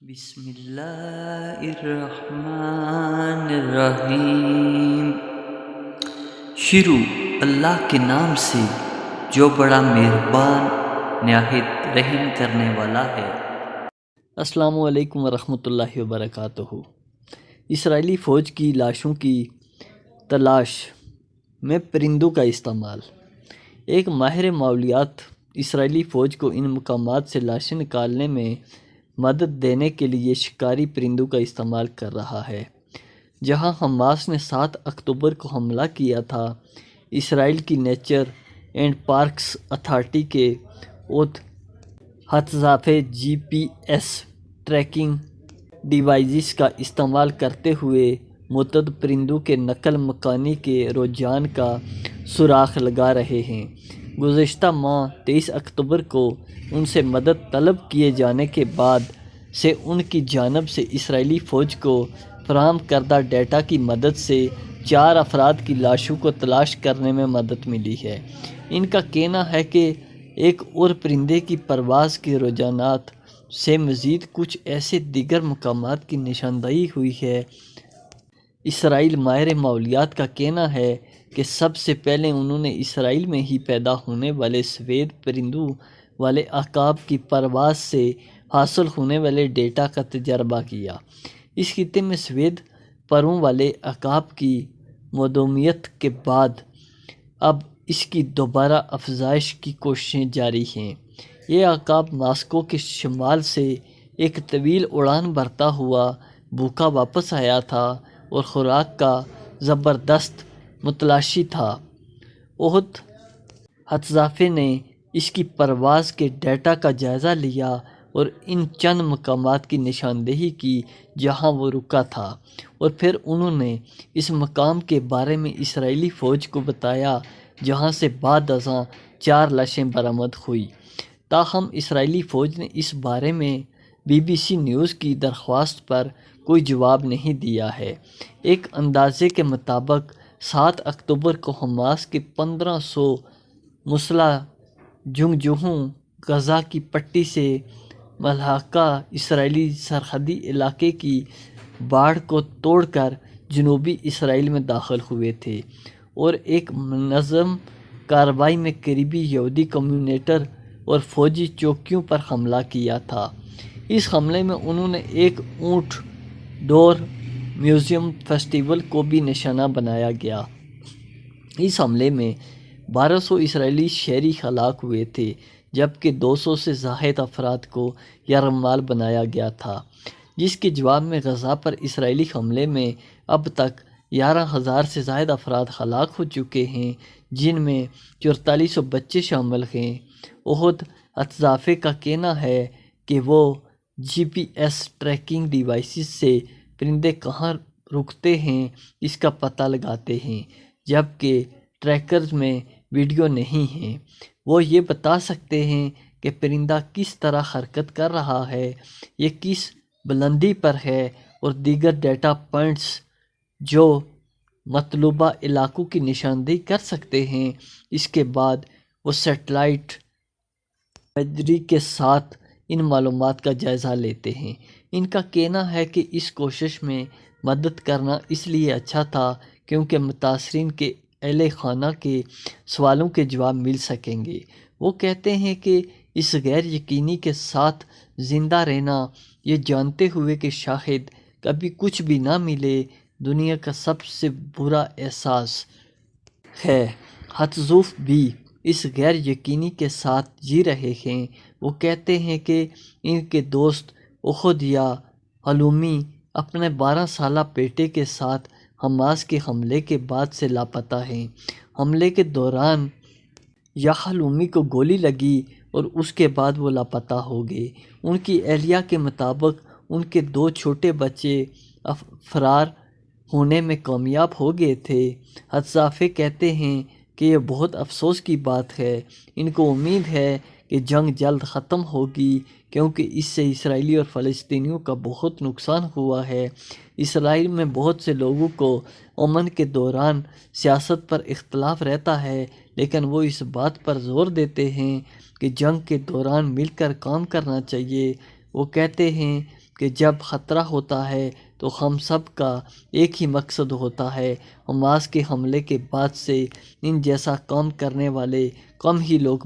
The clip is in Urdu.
بسم اللہ الرحمن الرحیم۔ شروع اللہ کے نام سے جو بڑا مہربان نہایت رحم کرنے والا ہے۔ السلام علیکم ورحمۃ اللہ وبرکاتہ۔ اسرائیلی فوج کی لاشوں کی تلاش میں پرندوں کا استعمال۔ ایک ماہر ماحولیات اسرائیلی فوج کو ان مقامات سے لاشیں نکالنے میں مدد دینے کے لیے شکاری پرندوں کا استعمال کر رہا ہے۔ جہاں حماس نے 7 اکتوبر کو حملہ کیا تھا، اسرائیل کی نیچر اینڈ پارکس اتھارٹی کے حتزافے GPS ٹریکنگ ڈیوائسز کا استعمال کرتے ہوئے متعدد پرندوں کے نقل مکانی کے رجحان کا سراغ لگا رہے ہیں۔ گزشتہ ماہ 23 اکتوبر کو ان سے مدد طلب کیے جانے کے بعد سے ان کی جانب سے اسرائیلی فوج کو فراہم کردہ ڈیٹا کی مدد سے 4 افراد کی لاشوں کو تلاش کرنے میں مدد ملی ہے۔ ان کا کہنا ہے کہ ایک اور پرندے کی پرواز کے رجحانات سے مزید کچھ ایسے دیگر مقامات کی نشاندہی ہوئی ہے۔ اسرائیل ماہر ماحولیات کا کہنا ہے کہ سب سے پہلے انہوں نے اسرائیل میں ہی پیدا ہونے والے سفید پرندوں والے عقاب کی پرواز سے حاصل ہونے والے ڈیٹا کا تجربہ کیا۔ اس خطے میں سفید پروں والے عقاب کی معدومیت کے بعد اب اس کی دوبارہ افزائش کی کوششیں جاری ہیں۔ یہ عقاب ماسکو کے شمال سے ایک طویل اڑان بھرتا ہوا بھوکا واپس آیا تھا اور خوراک کا زبردست متلاشی تھا۔ احد حتزافے نے اس کی پرواز کے ڈیٹا کا جائزہ لیا اور ان چند مقامات کی نشاندہی کی جہاں وہ رکا تھا، اور پھر انہوں نے اس مقام کے بارے میں اسرائیلی فوج کو بتایا جہاں سے بعد ازاں 4 لاشیں برآمد ہوئیں۔ تاہم اسرائیلی فوج نے اس بارے میں BBC نیوز کی درخواست پر کوئی جواب نہیں دیا ہے۔ ایک اندازے کے مطابق 7 اکتوبر کو حماس کے 1500 مسلح جنگجوؤں غزہ کی پٹی سے ملحقہ اسرائیلی سرحدی علاقے کی باڑ کو توڑ کر جنوبی اسرائیل میں داخل ہوئے تھے اور ایک منظم کارروائی میں قریبی یہودی کمیونٹی اور فوجی چوکیوں پر حملہ کیا تھا۔ اس حملے میں انہوں نے ایک اونٹ ڈور میوزیم فیسٹیول کو بھی نشانہ بنایا گیا۔ اس حملے میں 1200 اسرائیلی شہری ہلاک ہوئے تھے جبکہ 200 سے زائد افراد کو یرغمال بنایا گیا تھا، جس کے جواب میں غزہ پر اسرائیلی حملے میں اب تک 11,000 سے زائد افراد ہلاک ہو چکے ہیں، جن میں 4400 بچے شامل ہیں۔ احد حتزافے کا کہنا ہے کہ وہ GPS ٹریکنگ ڈیوائسز سے پرندے کہاں رکتے ہیں اس کا پتہ لگاتے ہیں، جبکہ ٹریکرز میں ویڈیو نہیں ہیں۔ وہ یہ بتا سکتے ہیں کہ پرندہ کس طرح حرکت کر رہا ہے، یہ کس بلندی پر ہے اور دیگر ڈیٹا پوائنٹس جو مطلوبہ علاقوں کی نشاندہی کر سکتے ہیں۔ اس کے بعد وہ سیٹلائٹ امیجری کے ساتھ ان معلومات کا جائزہ لیتے ہیں۔ ان کا کہنا ہے کہ اس کوشش میں مدد کرنا اس لیے اچھا تھا کیونکہ متاثرین کے اہل خانہ کے سوالوں کے جواب مل سکیں گے۔ وہ کہتے ہیں کہ اس غیر یقینی کے ساتھ زندہ رہنا، یہ جانتے ہوئے کہ شاید کبھی کچھ بھی نہ ملے، دنیا کا سب سے برا احساس ہے۔ حتزوف بھی اس غیر یقینی کے ساتھ جی رہے ہیں۔ وہ کہتے ہیں کہ ان کے دوست احد یا حلومی اپنے 12 سالہ بیٹے کے ساتھ حماس کے حملے کے بعد سے لاپتہ ہیں۔ حملے کے دوران یحلومی کو گولی لگی اور اس کے بعد وہ لاپتہ ہو گئے۔ ان کی اہلیہ کے مطابق ان کے 2 چھوٹے بچے فرار ہونے میں کامیاب ہو گئے تھے۔ حتزافے کہتے ہیں کہ یہ بہت افسوس کی بات ہے۔ ان کو امید ہے کہ جنگ جلد ختم ہوگی کیونکہ اس سے اسرائیلی اور فلسطینیوں کا بہت نقصان ہوا ہے۔ اسرائیل میں بہت سے لوگوں کو امن کے دوران سیاست پر اختلاف رہتا ہے، لیکن وہ اس بات پر زور دیتے ہیں کہ جنگ کے دوران مل کر کام کرنا چاہیے۔ وہ کہتے ہیں کہ جب خطرہ ہوتا ہے تو ہم سب کا ایک ہی مقصد ہوتا ہے۔ حماس کے حملے کے بعد سے ان جیسا کام کرنے والے کم ہی لوگ